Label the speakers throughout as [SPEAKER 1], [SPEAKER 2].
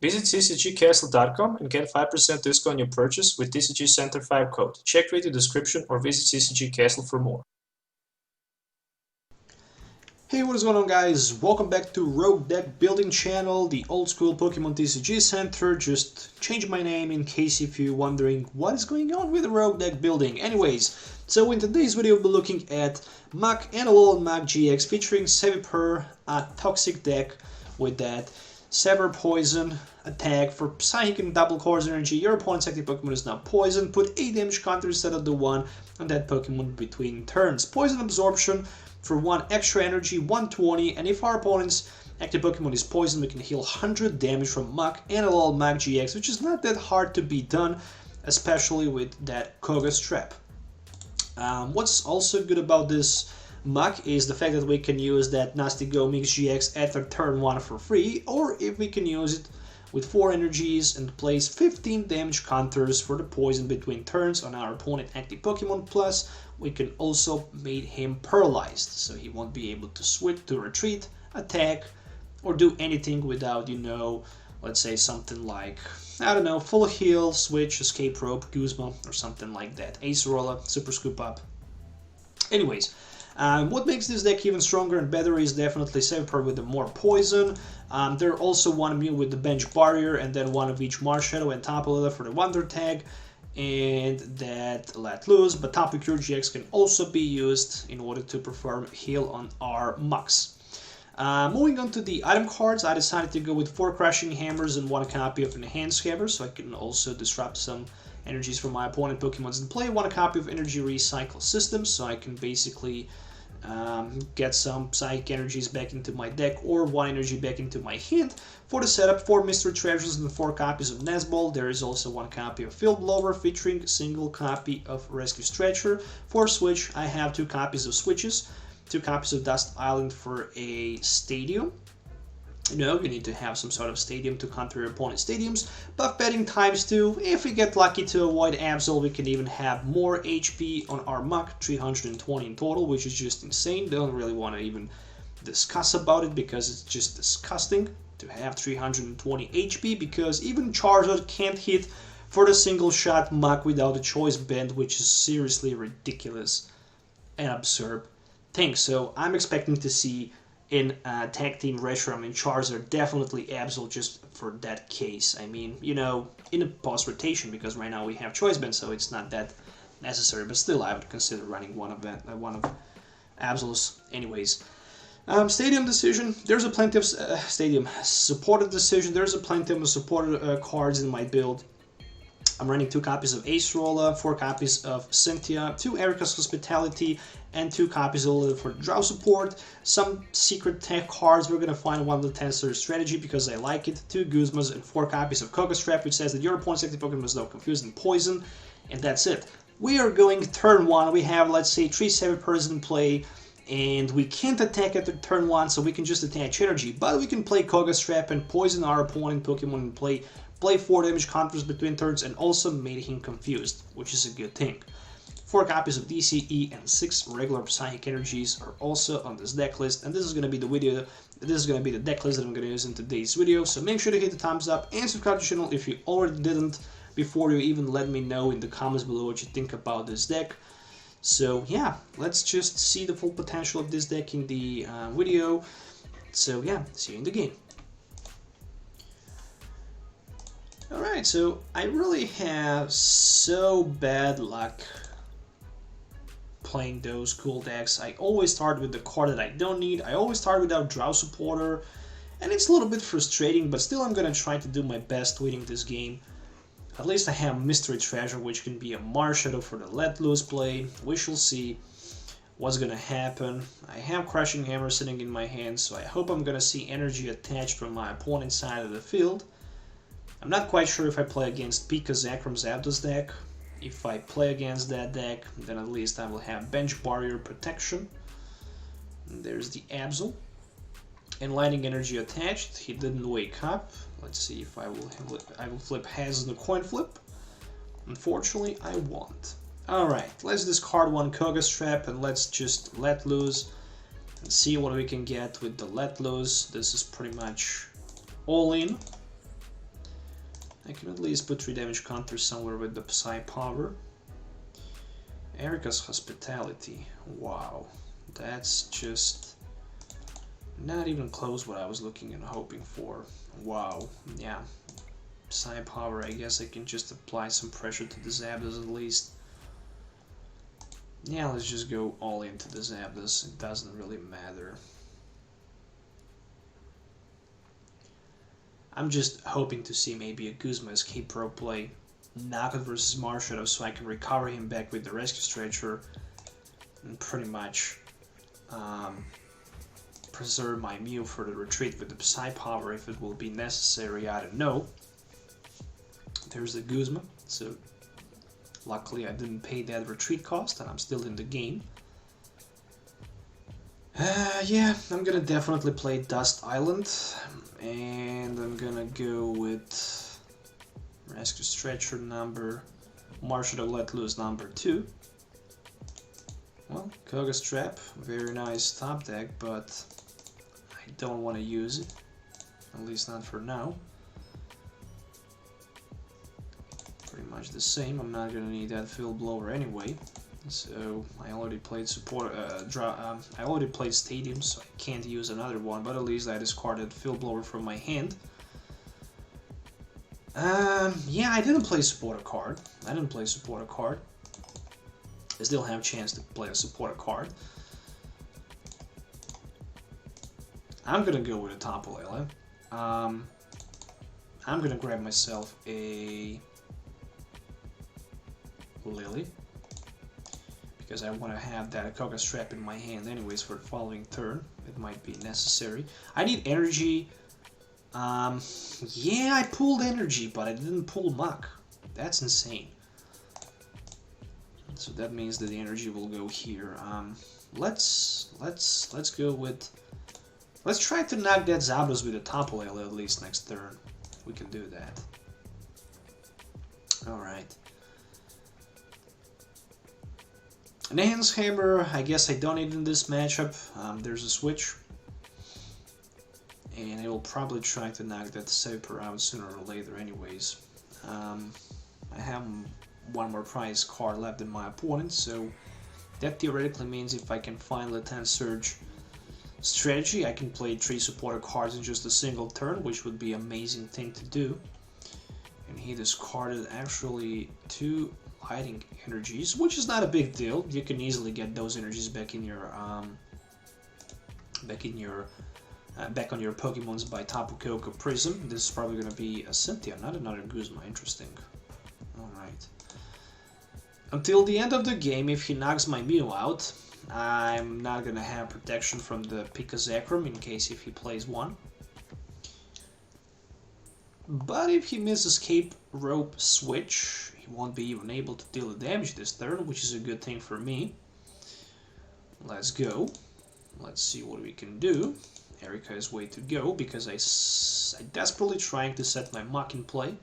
[SPEAKER 1] Visit ccgcastle.com and get 5% discount on your purchase with TCG Center 5 code. Check video description or visit CCG Castle for more.
[SPEAKER 2] Hey, what is going on, guys? Welcome back to Rogue Deck Building Channel, the old school Pokemon TCG Center. Just changed my name in case if you're wondering what is going on with the Rogue Deck building. Anyways, so in today's video we'll be looking at Muk Alolan Muk-GX featuring Seviper, a toxic deck with that Sever Poison attack for Psychic and double Course Energy. Your opponent's active Pokemon is now poisoned. Put 8 damage counter instead of the 1 on that Pokemon between turns. Poison Absorption for 1 extra energy, 120, and if our opponent's active Pokemon is poisoned, we can heal 100 damage from Muk Alolan Muk-GX, which is not that hard to be done, especially with that Koga strap. What's also good about this Muk is the fact that we can use that Nasty Go Mix GX after turn 1 for free, or if we can use it with 4 energies and place 15 damage counters for the poison between turns on our opponent active Pokemon, plus we can also make him paralyzed, so he won't be able to switch to retreat, attack, or do anything without, you know, let's say something like, I don't know, full heal, switch, escape rope, Guzma, or something like that. Acerola, super scoop up. Anyways, what makes this deck even stronger and better is definitely Seviper with the more poison. There are also one Mew with the bench barrier, and then one of each Marshadow and Tapu Lele for the Wonder tag, and that Let Loose, but Tapu Lele GX can also be used in order to perform heal on our Muks. Moving on to the item cards, I decided to go with 4 Crushing Hammers and 1 copy of Enhanced Hammer, so I can also disrupt some energies from my opponent Pokemons and play 1 copy of Energy Recycle System, so I can basically get some Psychic energies back into my deck or 1 energy back into my hand. For the setup, 4 Mystery Treasures and 4 copies of Nesball. There is also 1 copy of Field Blower featuring a single copy of Rescue Stretcher. For Switch, I have 2 copies of Switches, 2 copies of Dust Island for a Stadium. You know, you need to have some sort of stadium to counter your opponent's stadiums. Buff Padding TEU. If we get lucky to avoid Absol, we can even have more HP on our Muk, 320 in total, which is just insane. Don't really want to even discuss about it because it's just disgusting to have 320 HP, because even Charizard can't hit for the single shot Muk without a choice band, which is seriously ridiculous and absurd thing. So I'm expecting to see in Tag Team Reshiram and Charizard definitely Absol just for that case. I mean, you know, in a post rotation, because right now we have choice band, so it's not that necessary, but still I would consider running one of Absol's anyways. Stadium decision, there's a plenty of stadium supported decision. There's a plenty of supported cards in my build. I'm running 2 copies of Acerola, 4 copies of Cynthia, 2 Erika's Hospitality, and 2 copies of Lillie for Draw support. Some secret tech cards, we're gonna find 1 of the Tensor Strategy because I like it, 2 Guzmas, and 4 copies of Koga Strap, which says that your opponent's active Pokemon is now confused and poison, and that's it. We are going turn 1, we have, let's say, 3 Sevipers in play, and we can't attack at the turn 1, so we can just attach energy, but we can play Koga Strap and poison our opponent Pokemon and play 4 damage counters between turns, and also made him confused, which is a good thing. 4 copies of DCE and 6 regular Psychic energies are also on this deck list, and this is going to be the video. This is going to be the deck list that I'm going to use in today's video. So make sure to hit the thumbs up and subscribe to the channel if you already didn't, before you even let me know in the comments below what you think about this deck. So yeah, let's just see the full potential of this deck in the video. So yeah, see you in the game. Alright, so I really have so bad luck playing those cool decks. I always start with the card that I don't need. I always start without Draw Supporter, and it's a little bit frustrating, but still I'm gonna try to do my best winning this game. At least I have Mystery Treasure, which can be a Marshadow for the Let Loose play. We shall see what's gonna happen. I have Crushing Hammer sitting in my hand, so I hope I'm gonna see energy attached from my opponent's side of the field. I'm not quite sure if I play against PikaRom's Zapdos deck. If I play against that deck, then at least I will have Bench Barrier Protection. And there's the Absol. Enlightening Energy attached. He didn't wake up. Let's see if I will flip heads on the coin flip. Unfortunately, I won't. Alright, let's discard 1 Koga Strap and let's just let loose and see what we can get with the let loose. This is pretty much all in. I can at least put 3 damage counter somewhere with the Psy Power. Erika's Hospitality. Wow. That's just not even close what I was looking and hoping for. Wow. Yeah. Psy Power, I guess I can just apply some pressure to the Zapdos at least. Yeah, let's just go all into the Zapdos. It doesn't really matter. I'm just hoping to see maybe a Guzma Escape Pro play Knockout versus Marshadow so I can recover him back with the Rescue Stretcher and pretty much preserve my Mew for the retreat with the Psy Power if it will be necessary, I don't know. There's the Guzma, so luckily I didn't pay that retreat cost and I'm still in the game. Yeah, I'm gonna definitely play Dust Island, and I'm gonna go with Rescue Stretcher number, Marshadow Let Loose number 2. Well, Koga Strap, very nice top deck, but I don't want to use it, at least not for now. Pretty much the same, I'm not gonna need that Field Blower anyway. So I already played support. I already played Stadium, so I can't use another one. But at least I discarded Field Blower from my hand. Yeah, I didn't play Supporter card. I still have a chance to play a Supporter card. I'm gonna go with a Tapu Lele. I'm gonna grab myself a Lillie, because I want to have that Koga Strap in my hand anyways for the following turn. It might be necessary. I need energy. Yeah, I pulled energy, but I didn't pull Muk. That's insane. So that means that the energy will go here. Let's go with. Let's try to knock that Zapdos with a Tapu Lele at least next turn. We can do that. All right. Enhanced Hammer, I guess I don't need in this matchup. There's a Switch. And I will probably try to knock that Seviper out sooner or later anyways. I have one more prize card left in my opponent, so that theoretically means if I can find Enhanced Surge Strategy, I can play 3 supporter cards in just a single turn, which would be an amazing thing to do. And he discarded actually 2 Lighting energies, which is not a big deal. You can easily get those energies back in your back on your Pokemons by Tapu Koko Prism. This is probably going to be a Cynthia, not another Guzma. Interesting. Alright. Until the end of the game, if he knocks my Mew out, I'm not going to have protection from the PikaZakram in case if he plays one. But if he misses Escape Rope Switch, he won't be even able to deal the damage this turn, which is a good thing for me. Let's go. Let's see what we can do. Erika is way to go, because I'm desperately trying to set my Muk in play.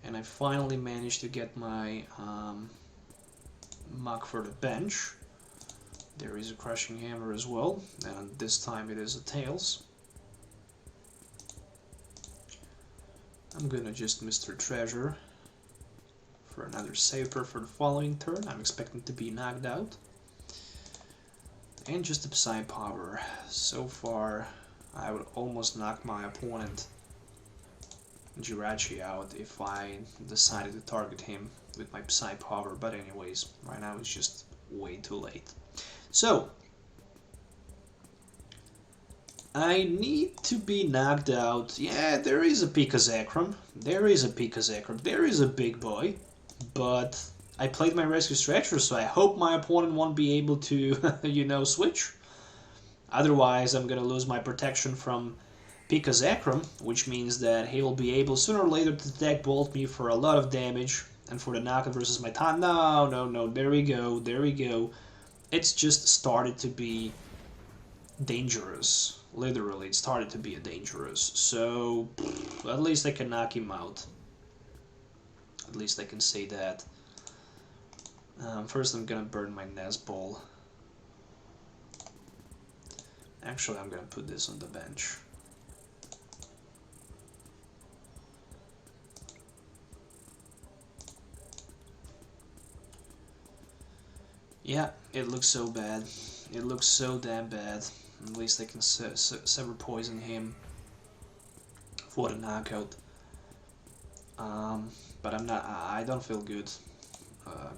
[SPEAKER 2] And I finally managed to get my Muk for the bench. There is a Crushing Hammer as well, and this time it is a Tails. I'm gonna just Mr. Treasure for another Seviper for the following turn. I'm expecting to be knocked out. And just a Psy Power. So far, I would almost knock my opponent GRI out if I decided to target him with my Psy Power. But anyways, right now it's just way too late. So, I need to be knocked out. Yeah, there is a PikaZakram. There is a big boy. But I played my Rescue Stretcher, so I hope my opponent won't be able to, you know, switch. Otherwise, I'm gonna lose my protection from PikaZakram, which means that he will be able sooner or later to deck bolt me for a lot of damage. And for the knockout versus my time, no, there we go. It's just started to be dangerous. Literally, it started to be dangerous. So, at least I can knock him out. At least I can say that. First I'm gonna burn my Nest Ball. Actually, I'm gonna put this on the bench. Yeah, it looks so bad. It looks so damn bad. At least I can sever poison him for the knockout. But I don't feel good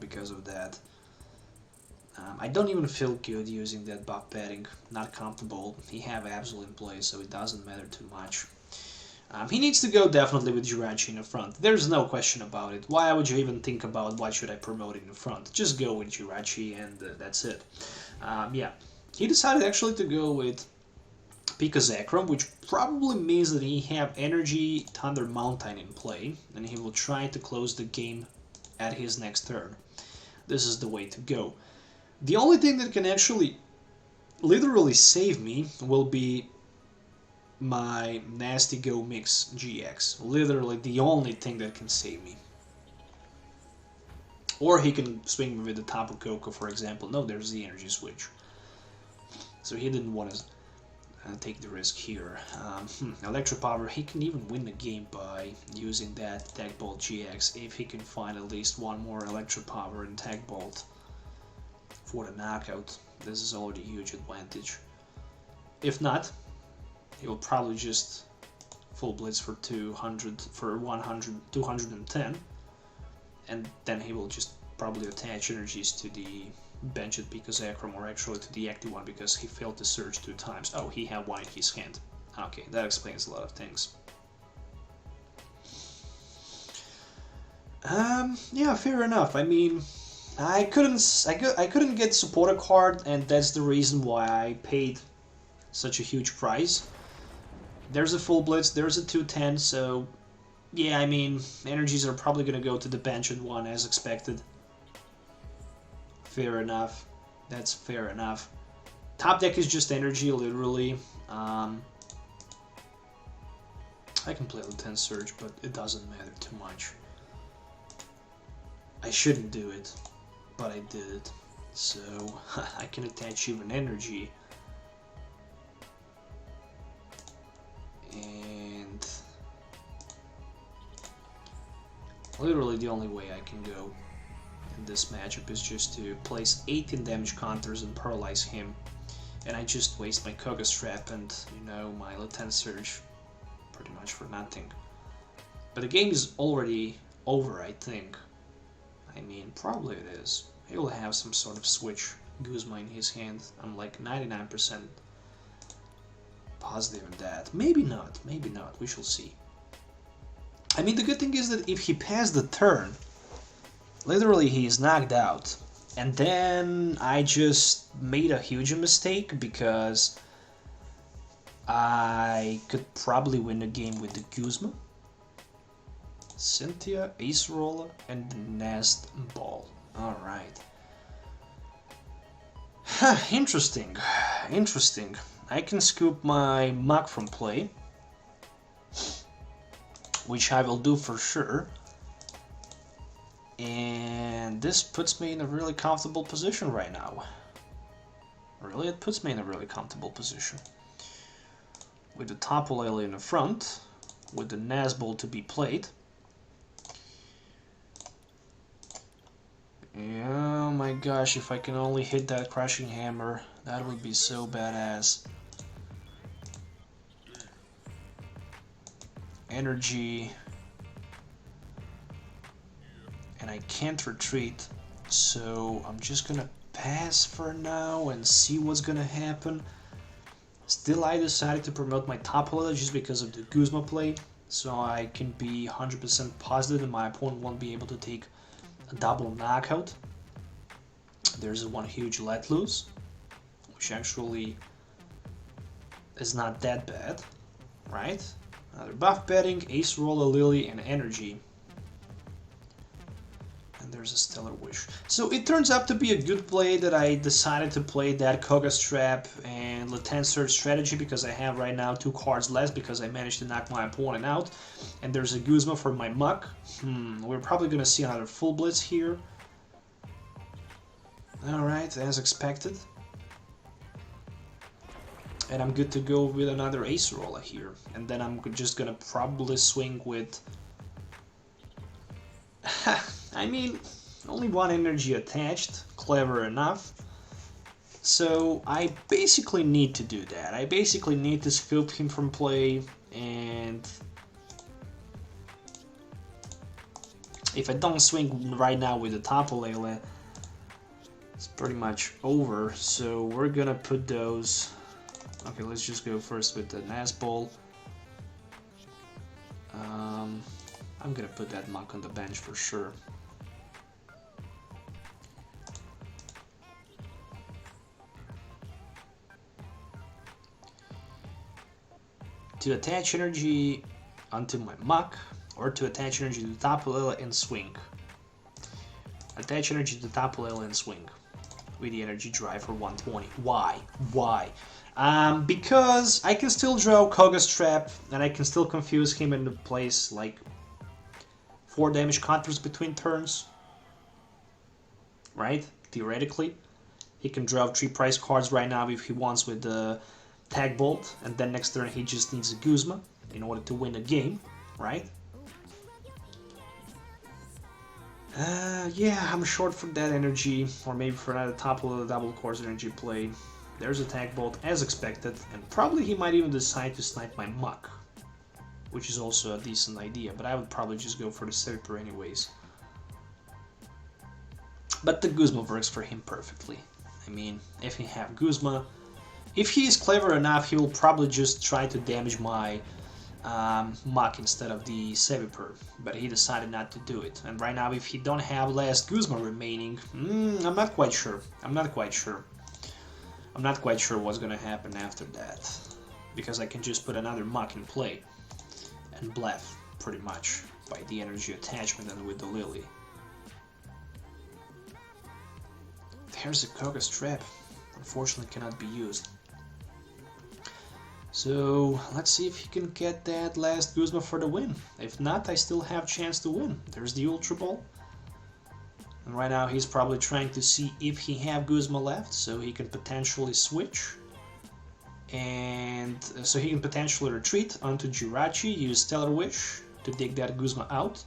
[SPEAKER 2] because of that. I don't even feel good using that buff padding. Not comfortable. He have Absol in play, so it doesn't matter too much. He needs to go definitely with Jirachi in the front. There's no question about it. Why would you even think about what should I promote in the front? Just go with Jirachi and that's it. Yeah, he decided actually to go with PikaZakram, which probably means that he have Energy Thunder Mountain in play, and he will try to close the game at his next turn. This is the way to go. The only thing that can actually literally save me will be my Nasty Go Mix GX. Literally the only thing that can save me. Or he can swing me with the Tapu Koko, for example. No, there's the energy switch. So he didn't want to take the risk here. Electro Power, he can even win the game by using that Tech Bolt GX if he can find at least one more Electro Power and Tech Bolt for the knockout. This is already a huge advantage. If not, he will probably just full blitz for 200, for 100, 210, and then he will just probably attach energies to the bench at PikaZakram, or actually to the active one, because he failed to search 2 times. Oh, he had one in his hand. Okay, that explains a lot of things. Yeah, fair enough. I mean, I couldn't get supporter card, and that's the reason why I paid such a huge price. There's a full blitz, there's a 210, so yeah, I mean, energies are probably gonna go to the bench at 1 as expected. Fair enough. That's fair enough. Top deck is just energy, literally. I can play a 10 Surge, but it doesn't matter too much. I shouldn't do it, but I did it. So I can attach even energy. And literally the only way I can go in this matchup is just to place 18 damage counters and paralyze him, and I just waste my Koga Strap and, you know, my Latent Surge pretty much for nothing. But the game is already over, I think. I mean, probably it is. He will have some sort of Switch Guzma in his hand. I'm like 99% positive in that. Maybe not, we shall see. I mean, the good thing is that if he passed the turn, literally he is knocked out. And then I just made a huge mistake, because I could probably win the game with the Guzma, Cynthia, Acerola, and the Nest Ball. Alright. Interesting. Interesting. I can scoop my Muk from play, which I will do for sure. And this puts me in a really comfortable position right now. Really, it puts me in a really comfortable position. With the Tapu Lele in the front, with the Nazball to be played. Oh my gosh, if I can only hit that Crushing Hammer, that would be so badass. Energy. And I can't retreat, so I'm just gonna pass for now and see what's gonna happen. Still, I decided to promote my Tapu Lele just because of the Guzma play, so I can be 100% positive that my opponent won't be able to take a double knockout. There's one huge let loose, which actually is not that bad, right? Another buff padding, Acerola, Lillie, and energy. And there's a Stellar Wish. So it turns out to be a good play that I decided to play that Koga Strap and Latent Surge strategy, because I have right now 2 cards less because I managed to knock my opponent out. And there's a Guzma for my Muk. We're probably going to see another full blitz here. Alright, as expected. And I'm good to go with another Acerola here. And then I'm just going to probably swing with... I mean, Only one energy attached, clever enough. So I basically need to do that. I basically need to scoop him from play, and if I don't swing right now with the Tapu Lele, it's pretty much over. So we're gonna put those. Okay, let's just go first with the Nest Ball. I'm gonna put that Muk on the bench for sure. To attach energy onto my Muk, or to attach energy to the Tapu Lele and swing. Attach energy to the Tapu Lele and swing with the energy drive for 120. Why? Why? Because I can still draw Koga's Trap, and I can still confuse him into place like 4 damage counters between turns. Right? Theoretically. He can draw 3 prize cards right now if he wants with the Tag Bolt, and then next turn he just needs a Guzma in order to win the game, right? Yeah, I'm short for that energy, or maybe for another Tapu Lele double course energy play. There's a Tag Bolt as expected, and probably he might even decide to snipe my Muk, which is also a decent idea, but I would probably just go for the Seviper anyways. But the Guzma works for him perfectly. I mean, if he have Guzma, if he is clever enough, he will probably just try to damage my Muk instead of the Seviper, but he decided not to do it. And right now, if he don't have last Guzma remaining, I'm not quite sure. I'm not quite sure what's gonna happen after that, because I can just put another Muk in play and bluff pretty much by the energy attachment and with the Lillie. There's a Koga's Trap. Unfortunately, cannot be used. So let's see if he can get that last Guzma for the win. If not, I still have chance to win. There's the Ultra Ball. And right now he's probably trying to see if he have Guzma left, so he can potentially switch. And so he can potentially retreat onto Jirachi, use Stellar Wish to dig that Guzma out.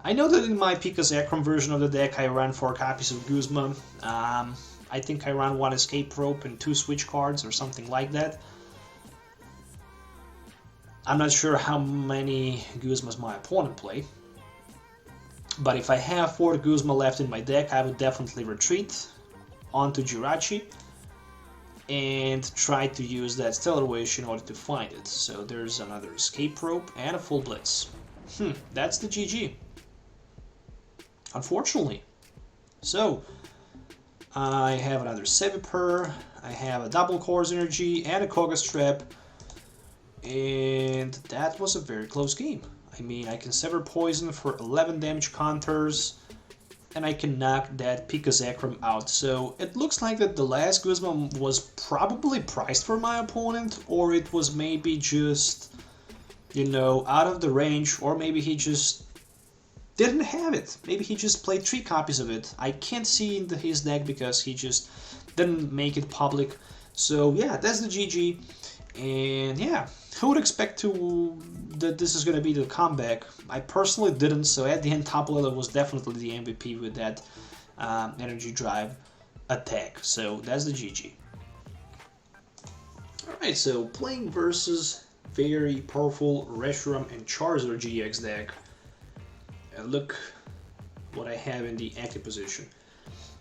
[SPEAKER 2] I know that in my PikaRom version of the deck I ran 4 copies of Guzma. I think I ran 1 Escape Rope and 2 Switch cards or something like that. I'm not sure how many Guzmas my opponent play, but if I have 4 Guzma left in my deck, I would definitely retreat onto Jirachi and try to use that Stellar Wish in order to find it. So there's another Escape Rope and a Full Blitz. That's the GG. Unfortunately. So, I have another Seviper, I have a Double Course Energy and a Koga's Trap, and that was a very close game. I mean, I can Sever Poison for 11 damage counters, and I can knock that PikaRom out. So it looks like that the last Guzma was probably priced for my opponent, or it was maybe just, you know, out of the range, or maybe he just didn't have it. Maybe he just played 3 copies of it. I can't see into his deck because he just didn't make it public. So yeah, that's the GG. And yeah, who would expect that this is going to be the comeback? I personally didn't, so at the end Tapu Lele was definitely the MVP with that energy drive attack. So that's the GG. Alright, so playing versus very powerful Reshiram and Charizard GX deck. Look what I have in the active position.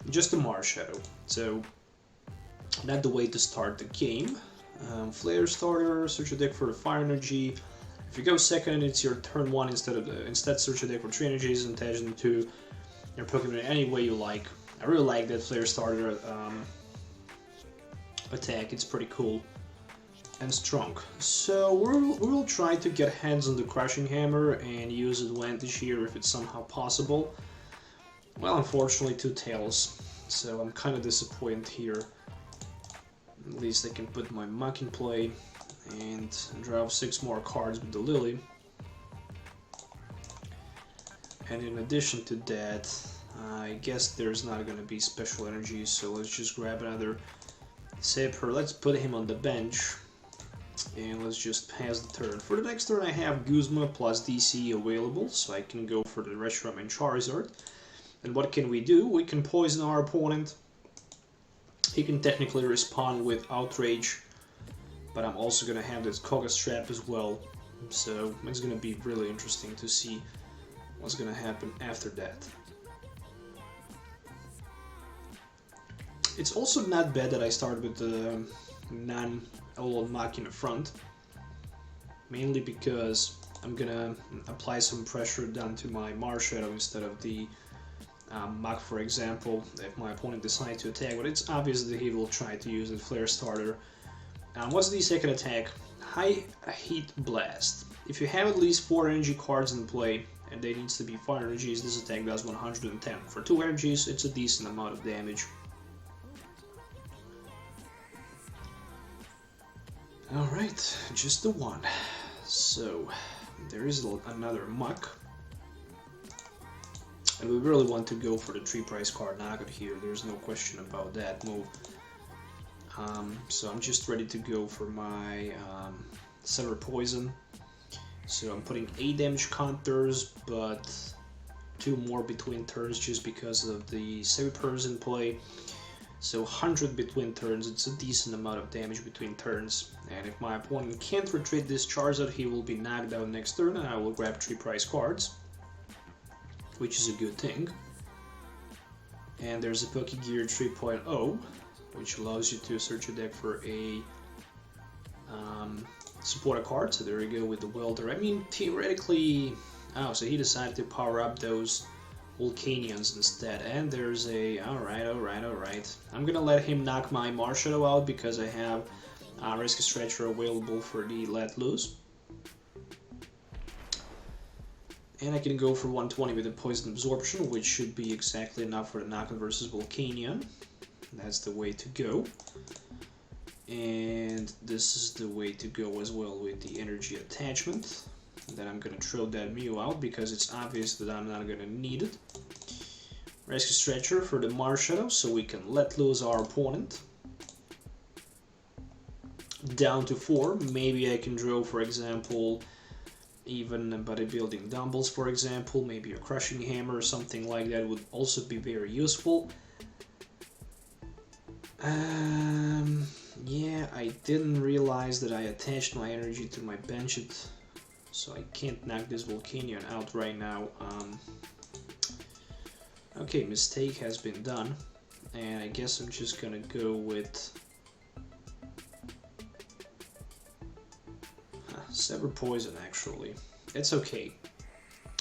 [SPEAKER 2] Just a Marshadow. So not the way to start the game. Flare starter, search a deck for the fire energy. If you go second, it's your turn 1 instead search a deck for 3 energies and attach them to your Pokemon any way you like. I really like that flare starter attack, it's pretty cool and strong. So we'll try to get hands on the Crushing Hammer and use advantage here if it's somehow possible. Well, unfortunately 2 tails, so I'm kind of disappointed here. At least I can put my Muk in play and draw 6 more cards with the Lillie. And in addition to that, I guess there's not going to be special energy, so let's just grab another Seviper. Let's put him on the bench and let's just pass the turn. For the next turn I have Guzma plus DC available, so I can go for the Reshiram and Charizard. And what can we do? We can poison our opponent. He can technically respond with Outrage, but I'm also gonna have this Koga Strap as well. So it's gonna be really interesting to see what's gonna happen after that. It's also not bad that I started with the non-Alolan Muk in the front, mainly because I'm gonna apply some pressure down to my Marshadow instead of the Muk, for example, if my opponent decides to attack, but it's obvious that he will try to use a Flare Starter. What's the second attack? High Heat Blast. If you have at least 4 energy cards in play, and they needs to be 5 energies, this attack does 110. For 2 energies, it's a decent amount of damage. Alright, just the one. So, there is another Muk. And we really want to go for the 3 price card knockout here, there's no question about that move. So I'm just ready to go for my Sever Poison. So I'm putting 8 damage counters, but 2 more between turns just because of the Sevipers in play. So 100 between turns, it's a decent amount of damage between turns. And if my opponent can't retreat this Charizard, he will be knocked out next turn and I will grab 3 price cards, which is a good thing. And there's a Pokegear 3.0, which allows you to search your deck for a supporter card. So there we go with the Welder. I mean, theoretically... Oh, so he decided to power up those Volcanions instead. And there's a... Alright. I'm gonna let him knock my Marshadow out because I have Rescue Stretcher available for the Let Loose. And I can go for 120 with a Poison Absorption, which should be exactly enough for the knockout versus Volcanion. That's the way to go. And this is the way to go as well with the energy attachment. And then I'm gonna throw that Mew out because it's obvious that I'm not gonna need it. Rescue Stretcher for the Marshadow so we can let loose our opponent. Down to 4. Maybe I can draw, for example, even bodybuilding dumbbells, for example. Maybe a crushing hammer or something like that would also be very useful. Yeah, I didn't realize that I attached my energy to my bench, so I can't knock this Volcanion out right now. Okay, mistake has been done, and I guess I'm just gonna go with Sever Poison. Actually, it's okay.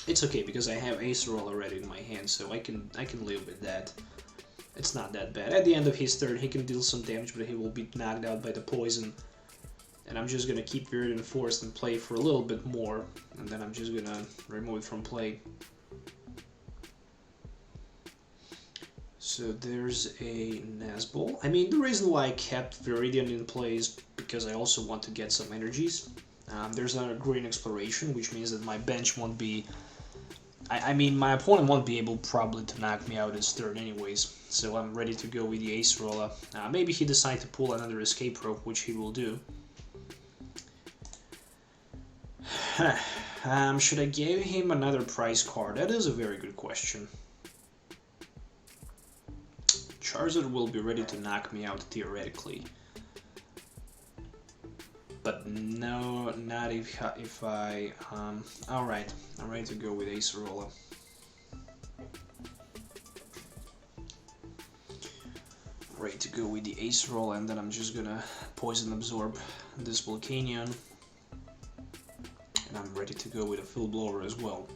[SPEAKER 2] It's okay because I have Acerola already in my hand, so I can live with that. It's not that bad. At the end of his turn, he can deal some damage, but he will be knocked out by the poison. And I'm just gonna keep Viridian Forest and play for a little bit more, and then I'm just gonna remove it from play. So there's a Nazball. I mean, the reason why I kept Viridian in play is because I also want to get some energies. There's another Green Exploration, which means that my bench won't be... I mean, my opponent won't be able probably to knock me out this turn anyways, so I'm ready to go with the Acerola. Maybe he decides to pull another Escape Rope, which he will do. Should I give him another prize card? That is a very good question. Charizard will be ready to knock me out theoretically. But no, not if I... Alright, I'm ready to go with Acerola. Ready to go with the Acerola, and then I'm just gonna Poison Absorb this Volcanion. And I'm ready to go with a Field Blower as well.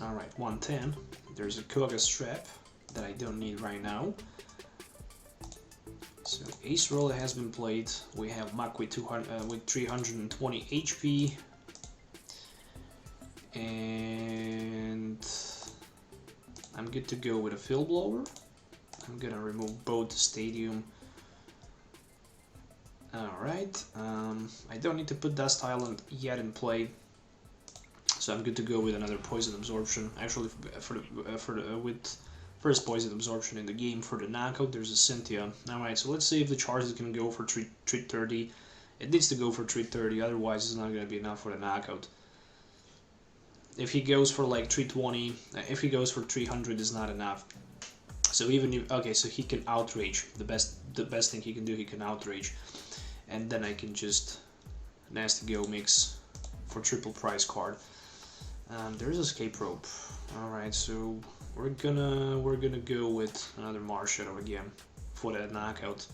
[SPEAKER 2] Alright, 110. There's a Koga Strap that I don't need right now. So Acerola has been played. We have Muk with 320 HP. And I'm good to go with a Field Blower. I'm gonna remove both the Stadium. Alright, I don't need to put Dust Island yet in play, so I'm good to go with another Poison Absorption. Actually, with first Poison Absorption in the game for the knockout, there's a Cynthia. Alright, so let's see if the Charizard can go for 330. It needs to go for 330, otherwise it's not going to be enough for the knockout. If he goes for like 320, if he goes for 300 is not enough. So even if, okay, so he can outrage. The best thing he can do, he can outrage. And then I can just nasty go mix for triple price card. There's escape rope. Alright, so we're gonna go with another Marshadow again for that knockout.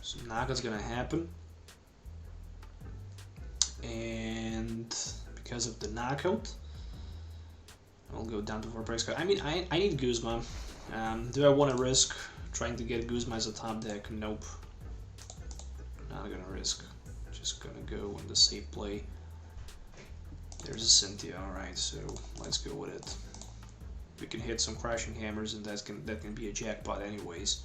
[SPEAKER 2] So knockout's gonna happen. And because of the knockout, I'll go down to 4 price card. I mean, I need Guzma. Do I want to risk trying to get Guzma as a top deck? Nope. Not gonna risk. Just gonna go in the safe play. There's a Cynthia. Alright, so let's go with it. We can hit some crashing hammers, and that can be a jackpot anyways.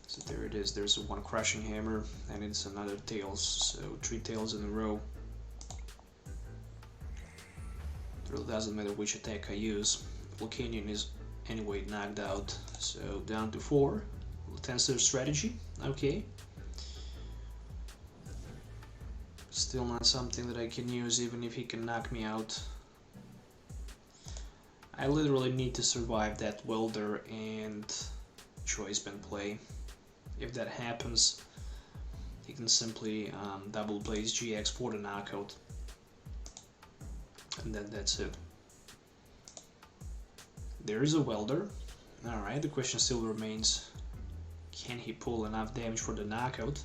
[SPEAKER 2] So there it is. There's one crashing hammer, and it's another tails. So 3 tails in a row. It really doesn't matter which attack I use. Volcanion is anyway knocked out. So down to 4. Tensor strategy. Okay. Still not something that I can use, even if he can knock me out. I literally need to survive that welder and choice band play. If that happens, he can simply double blaze GX for the knockout. And then that's it. There is a welder. Alright, the question still remains, can he pull enough damage for the knockout?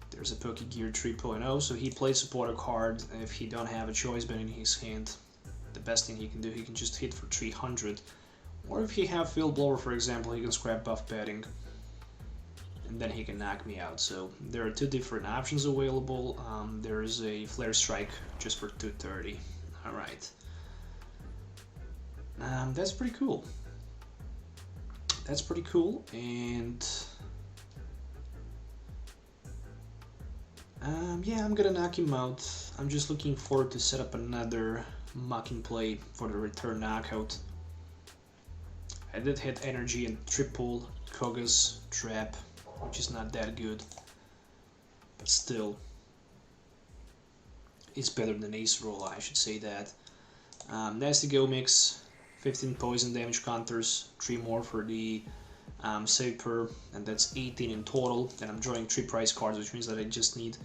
[SPEAKER 2] There's a Pokegear 3.0, so he plays supporter card. If he don't have a choice band in his hand, the best thing he can do, he can just hit for 300. Or if he have Field Blower, for example, he can scrap Buff Padding, and then he can knock me out. So there are 2 different options available. There is a Flare Strike just for 230. Alright. That's pretty cool. That's pretty cool, and yeah, I'm gonna knock him out. I'm just looking forward to set up another mucking play for the return knockout. I did hit energy and triple Koga's trap, which is not that good, but still, it's better than Acerola, I should say that. Nasty Go mix, 15 poison damage counters, 3 more for the Seviper, and that's 18 in total. And I'm drawing 3 prize cards, which means that I just need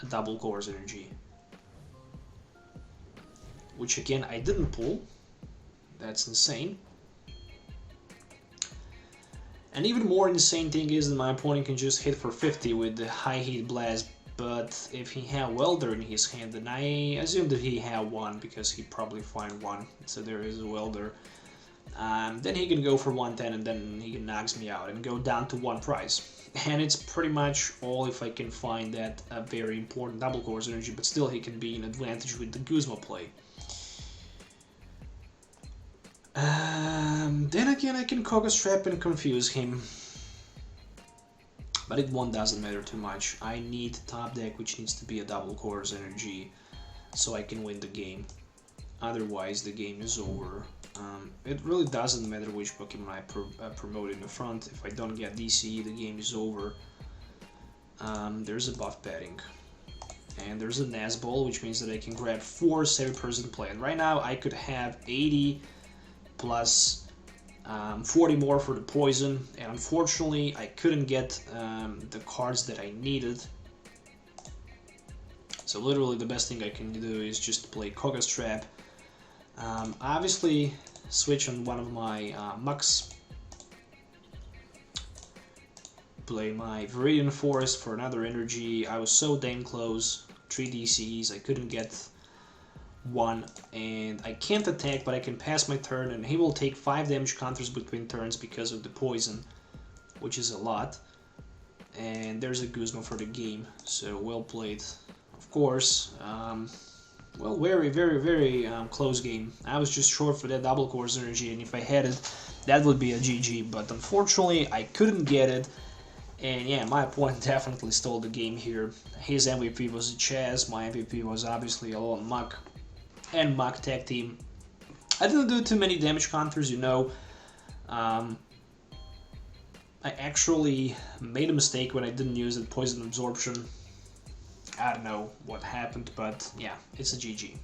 [SPEAKER 2] a double Core's energy, which again I didn't pull. That's insane. And even more insane thing is that my opponent can just hit for 50 with the high heat blast, but if he had welder in his hand, then I assume that he had one, because he probably find one, so there is a welder. Then he can go for 110, and then he knocks me out and go down to 1 prize. And it's pretty much all if I can find that very important double Core's energy, but still he can be in advantage with the Guzma play. Then again, I can Koga Strap and confuse him, but it doesn't matter too much. I need top deck, which needs to be a double Core's energy, so I can win the game. Otherwise, the game is over. It really doesn't matter which Pokemon I promote in the front. If I don't get DCE, the game is over. There's a Buff Padding. And there's a Nazball, which means that I can grab 4 Sevipers in play. And right now, I could have 80 plus 40 more for the poison. And unfortunately, I couldn't get the cards that I needed. So literally, the best thing I can do is just play Koga Strap. Obviously, switch on one of my Muks. Play my Viridian Forest for another energy. I was so damn close. 3 DCs, I couldn't get one, and I can't attack, but I can pass my turn, and he will take 5 damage counters between turns because of the poison, which is a lot. And there's a Guzma for the game, so well played. Of course, well, very close game. I was just short for that double Core's energy, and if I had it, that would be a GG, but unfortunately I couldn't get it. And yeah, my opponent definitely stole the game here. His MVP was Chaz, my MVP was obviously Alolan Muk and Muk tag team. I didn't do too many damage counters, you know. I actually made a mistake when I didn't use it, Poison Absorption. I don't know what happened, but yeah, it's a GG.